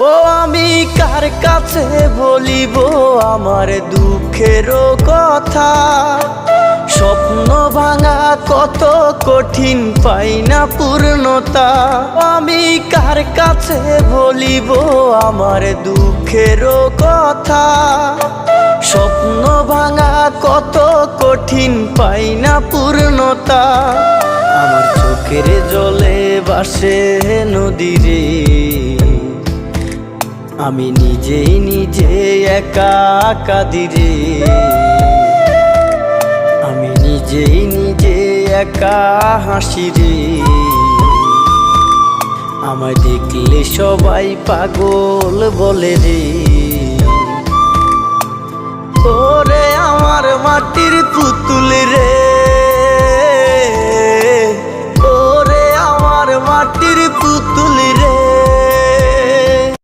ও আমি কার কাছে বলিব আমার দুঃখের কথা? স্বপ্ন ভাঙা কত কঠিন, পাই না পূর্ণতা। আমি কার কাছে বলিব আমার দুঃখের কথা? স্বপ্ন ভাঙা কত কঠিন, পাই না পূর্ণতা। আমার চোখের জলে ভাসে নদী রে, আমি নিজেই নিজে একা কাঁদি রে। আমি নিজেই নিজে একা হাসি রে। আমায় দেখলে সবাই পাগল বলে রে। ওরে আমার মাটির পুতুল রে, ওরে আমার মাটির পুতুল রে।